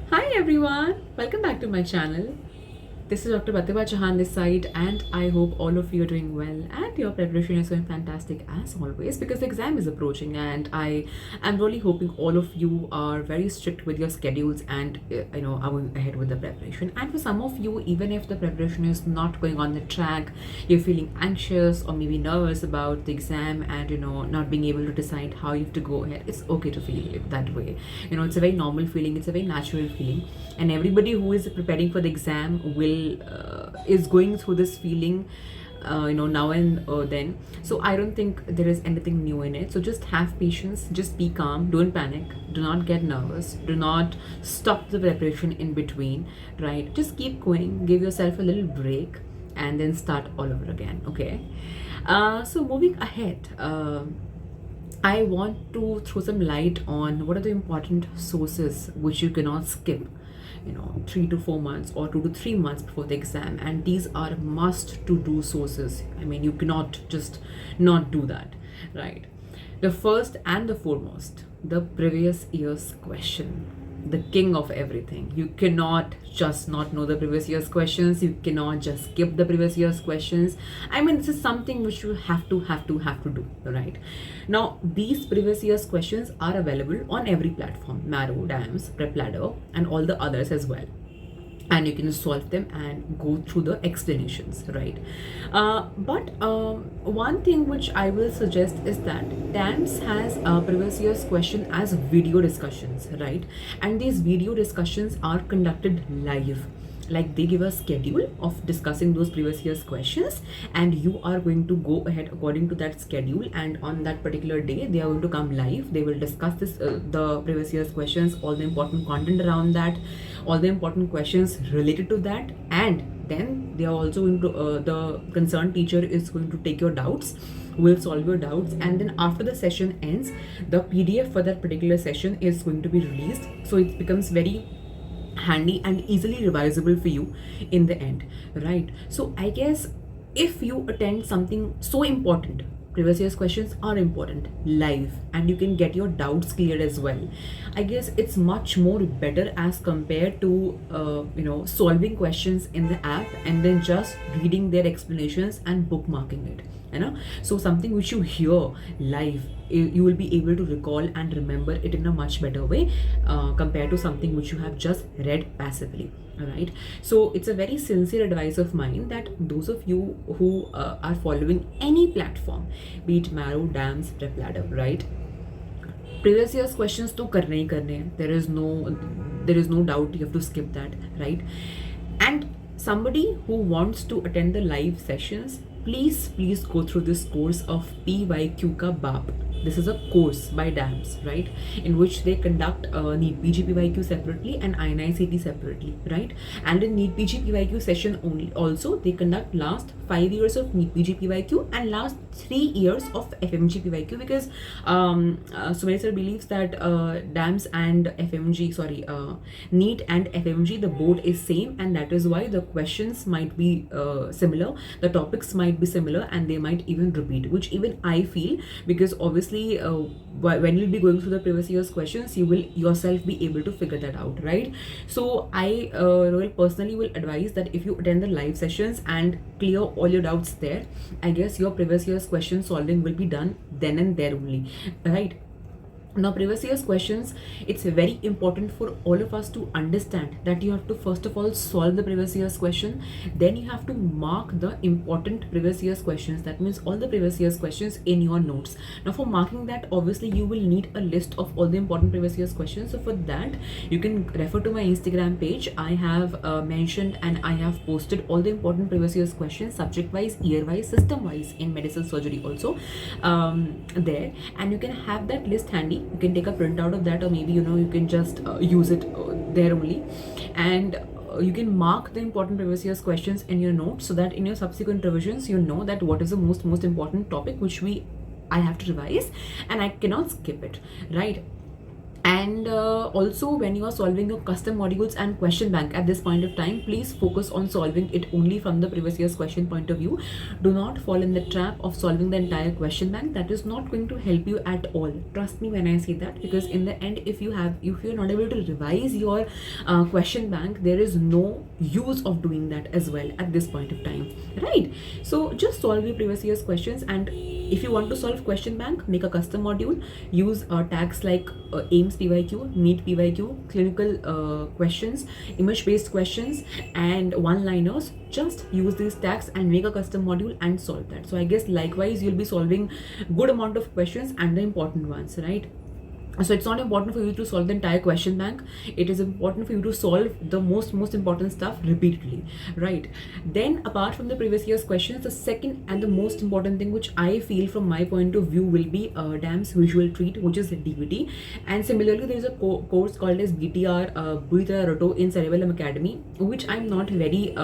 Hi everyone, welcome back to my channel. This is Dr. Pratibha Chauhan this side, and I hope all of you are doing well and your preparation is going fantastic as always, because the exam is approaching, and I am really hoping all of you are very strict with your schedules and are going ahead with the preparation. And for some of you, even if the preparation is not going on the track, you're feeling anxious or maybe nervous about the exam and not being able to decide how you have to go ahead. It's okay to feel it that way. It's a very normal feeling, it's a very natural feeling, and everybody who is preparing for the exam is going through this feeling now and then. So I don't think there is anything new in it. So just have patience, just be calm, don't panic, do not get nervous, do not stop the preparation in between, right? Just keep going, give yourself a little break, and then start all over again. Okay. So moving ahead, I want to throw some light on what are the important sources which you cannot skip, 3 to 4 months or 2 to 3 months before the exam. And these are must to do sources. I mean, you cannot just not do that, right? The first and the foremost, the previous year's question, the king of everything. You cannot just not know the previous year's questions. You cannot just skip the previous year's questions. I mean, this is something which you have to do, right? Now, these previous year's questions are available on every platform, Marrow, DAMS, PrepLadder, and all the others as well. And you can solve them and go through the explanations, right? But one thing which I will suggest is that DAMS has previous year's question as video discussions, right? And these video discussions are conducted live. Like, they give a schedule of discussing those previous year's questions, and you are going to go ahead according to that schedule, and on that particular day they are going to come live. They will discuss this the previous year's questions, all the important content around that, all the important questions related to that, and then they are also going to the concerned teacher is going to take your doubts, will solve your doubts, and then after the session ends, the PDF for that particular session is going to be released, so it becomes very handy and easily revisable for you in the end, right? So I guess if you attend something so important, previous year's questions are important live, and you can get your doubts cleared as well. I guess it's much more better as compared to solving questions in the app and then just reading their explanations and bookmarking it, so something which you hear live, you will be able to recall and remember it in a much better way compared to something which you have just read passively. All right, so it's a very sincere advice of mine that those of you who are following any platform, be it Marrow, DAMS, PrepLadder, right, previous year's questions to karne hi karne hain. There is no doubt you have to skip that, right? And somebody who wants to attend the live sessions, please go through this course of PYQ ka BAP. This is a course by DAMS, right, in which they conduct NEET PG PYQ separately and INI-CT separately, right? And in NEET PG PYQ session only, also they conduct last 5 years of NEET PG PYQ and last 3 years of FMG PYQ, because Sumit sir believes that DAMS and NEET and FMG, the board is same, and that is why the questions might be similar, the topics might be similar, and they might even repeat, which even I feel, because obviously when you'll be going through the previous year's questions, you will yourself be able to figure that out, right? So I personally will advise that if you attend the live sessions and clear all your doubts there, I guess your previous year's question solving will be done then and there only, right? Now, previous year's questions, it's very important for all of us to understand that you have to first of all solve the previous year's question, then you have to mark the important previous year's questions. That means all the previous year's questions in your notes. Now, for marking that, obviously you will need a list of all the important previous year's questions. So for that, you can refer to my Instagram page. I have mentioned and I have posted all the important previous year's questions, subject wise, year wise, system wise, in medical surgery also there, and you can have that list handy. You can take a printout of that, or maybe you can just use it there only, and you can mark the important previous year's questions in your notes, so that in your subsequent revisions you know that what is the most important topic which I have to revise and I cannot skip it, right? And also, when you are solving your custom modules and question bank at this point of time, please focus on solving it only from the previous year's question point of view. Do not fall in the trap of solving the entire question bank. That is not going to help you at all, trust me when I say that, because in the end, if you're not able to revise your question bank, there is no use of doing that as well at this point of time, right? So just solve your previous year's questions, and if you want to solve question bank, make a custom module, use tags like AIIMS PYQ, NEET PYQ, clinical questions, image based questions, and one liners. Just use these tags and make a custom module and solve that. So I guess likewise you'll be solving good amount of questions and the important ones, right? So it's not important for you to solve the entire question bank. It is important for you to solve the most important stuff repeatedly, right? Then apart from the previous year's questions, the second and the most important thing which I feel from my point of view will be DAMS visual treat, which is DVT. And similarly, there is a course called as BTR Buita Roto in Cerebellum Academy, which I'm not very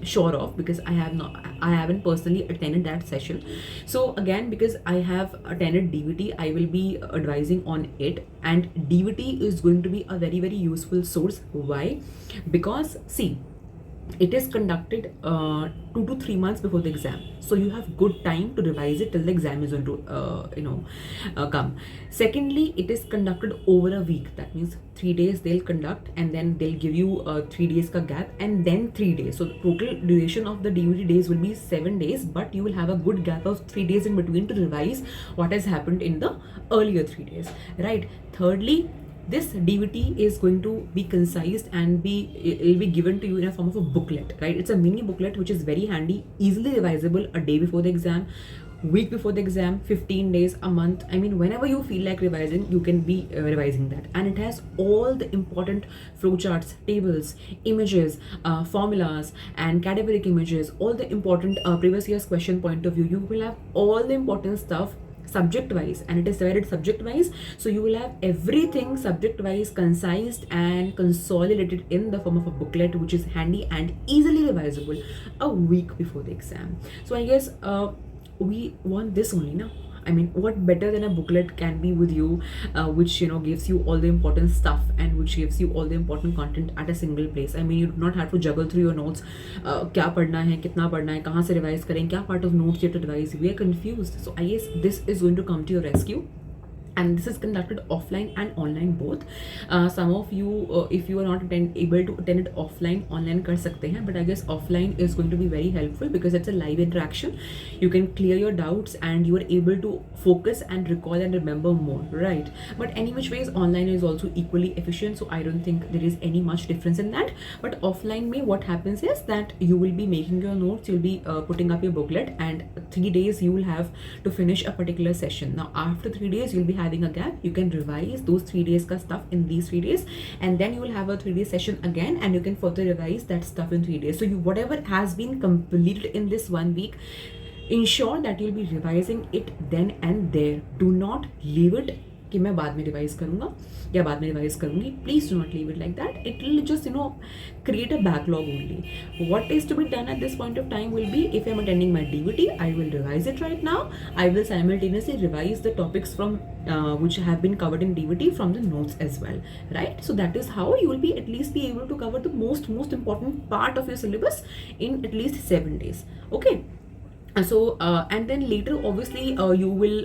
sure of, because I haven't personally attended that session. So again, because I have attended DVT, I will be advising on it, and DVT is going to be a very useful source. Why? Because see, it is conducted 2 to 3 months before the exam, so you have good time to revise it till the exam is going to come. Secondly, it is conducted over a week. That means 3 days they'll conduct, and then they'll give you 3 days ka gap, and then 3 days. So the total duration of the DVT days will be 7 days, but you will have a good gap of 3 days in between to revise what has happened in the earlier 3 days, right? Thirdly, this DVT is going to be concised and it'll be given to you in a form of a booklet, right? It's a mini booklet which is very handy, easily revisable a day before the exam, week before the exam, 15 days, a month. I mean, whenever you feel like revising, you can be revising that. And it has all the important flowcharts, tables, images, formulas, and cadaveric images, all the important previous year's question point of view. You will have all the important stuff subject wise, and it is divided subject wise, so you will have everything subject wise, concised and consolidated in the form of a booklet, which is handy and easily revisable a week before the exam. So I guess we want this only now. I mean, what better than a booklet can be with you, which gives you all the important stuff and which gives you all the important content at a single place. I mean, you do not have to juggle through your notes. क्या पढ़ना है, कितना पढ़ना है, कहाँ से revise करें, क्या part of notes you have to revise. We are confused. So I guess this is going to come to your rescue. And this is conducted offline and online both. Some of you, if you are not able to attend it offline, online कर सकते हैं, but I guess offline is going to be very helpful because it's a live interaction. You can clear your doubts and you are able to focus and recall and remember more, right? But any which ways, online is also equally efficient, so I don't think there is any much difference in that. But offline में what happens is that you will be making your notes, you'll be putting up your booklet, and 3 days you will have to finish a particular session. Now after 3 days you'll be having a gap. You can revise those 3 days ka stuff in these 3 days, and then you will have a 3-day session again, and you can further revise that stuff in 3 days. So you, whatever has been completed in this 1 week, ensure that you'll be revising it then and there. Do not leave it कि मैं बाद में revise करूँगा या बाद में revise करूँगी. Please do not leave it like that. It will just create a backlog only. What is to be done at this point of time will be, if I'm attending my DVT, I will revise it right now. I will simultaneously revise the topics from which have been covered in DVT from the notes as well, right? So that is how you will be at least be able to cover the most important part of your syllabus in at least 7 days. Okay. So and then later obviously you will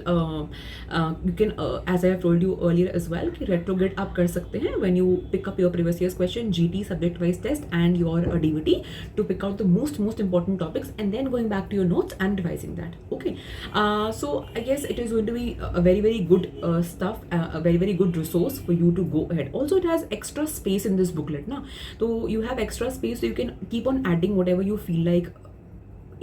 you can as I have told you earlier as well, retrograde up kar sakte hain when you pick up your previous year's question, GT subject wise test, and your DVT to pick out the most important topics, and then going back to your notes and revising that. Okay. So I guess it is going to be a very good stuff, a very good resource for you to go ahead. Also, it has extra space in this booklet na, so you have extra space, so you can keep on adding whatever you feel like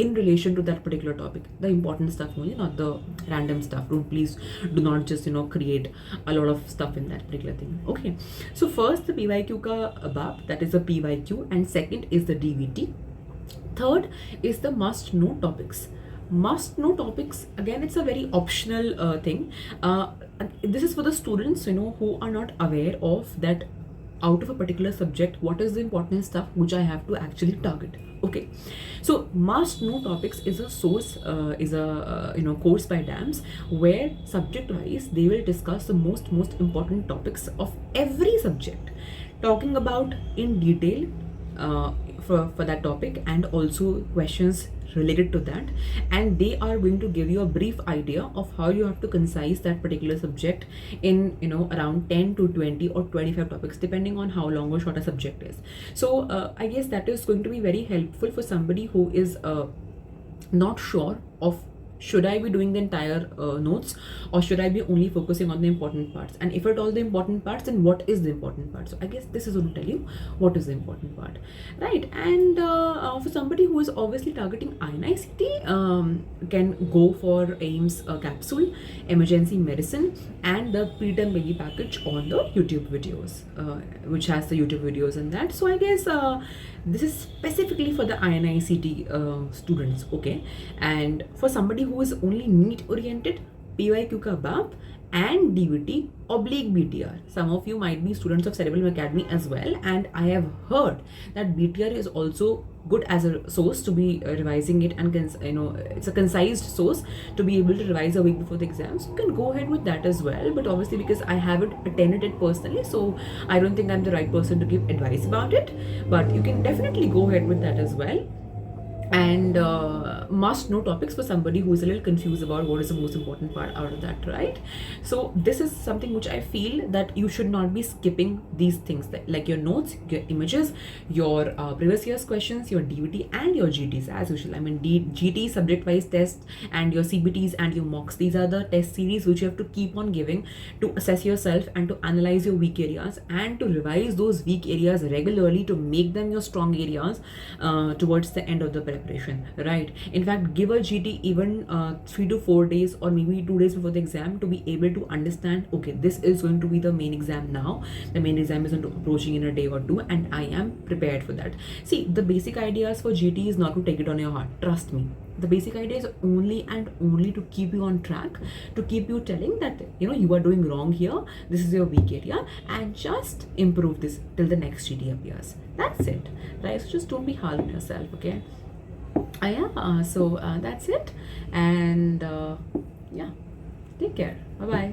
in relation to that particular topic, the important stuff only, not the random stuff. Please do not just create a lot of stuff in that particular thing. Okay, so first the PYQ ka abab, that is the PYQ, and second is the DVT. Third is the must know topics. Must know topics, again, it's a very optional thing. This is for the students who are not aware of that out of a particular subject, what is the important stuff which I have to actually target. Okay, so must know topics is a source, is a course by DAMS, where subject wise they will discuss the most important topics of every subject, talking about in detail for that topic, and also questions related to that, and they are going to give you a brief idea of how you have to concise that particular subject in around 10 to 20 or 25 topics, depending on how long or short a subject is. So I guess that is going to be very helpful for somebody who is not sure of should I be doing the entire notes, or should I be only focusing on the important parts, and if at all the important parts, then what is the important part. So I guess this is going to tell you what is the important part, right? And for somebody who is obviously targeting INICT, can go for AIIMS capsule, emergency medicine, and the preterm baby package on the YouTube videos, which has the YouTube videos and that. So I guess this is specifically for the INICT students, okay? And for somebody who is only NEET oriented, PYQ ka BAP and DVT oblique BTR. Some of you might be students of Cerebellum Academy as well, and I have heard that BTR is also good as a source to be revising it, and it's a concised source to be able to revise a week before the exam. So you can go ahead with that as well, but obviously because I haven't attended it personally, so I don't think I'm the right person to give advice about it, but you can definitely go ahead with that as well. And must know topics for somebody who is a little confused about what is the most important part out of that, right? So this is something which I feel that you should not be skipping these things, like your notes, your images, your previous year's questions, your DVT and your GTs as usual. I mean GT subject wise tests and your CBTs and your mocks, these are the test series which you have to keep on giving to assess yourself and to analyze your weak areas and to revise those weak areas regularly to make them your strong areas towards the end of the preparation, right? In fact, give a GT even 3 to 4 days or maybe 2 days before the exam to be able to understand, okay, this is going to be the main exam now. The main exam is approaching in a day or two, and I am prepared for that. See, the basic ideas for GT is not to take it on your heart. Trust me. The basic idea is only and only to keep you on track, to keep you telling that you are doing wrong here, this is your weak area, and just improve this till the next GT appears. That's it, right? So just don't be hard on yourself, okay? So that's it, and yeah, take care, bye bye.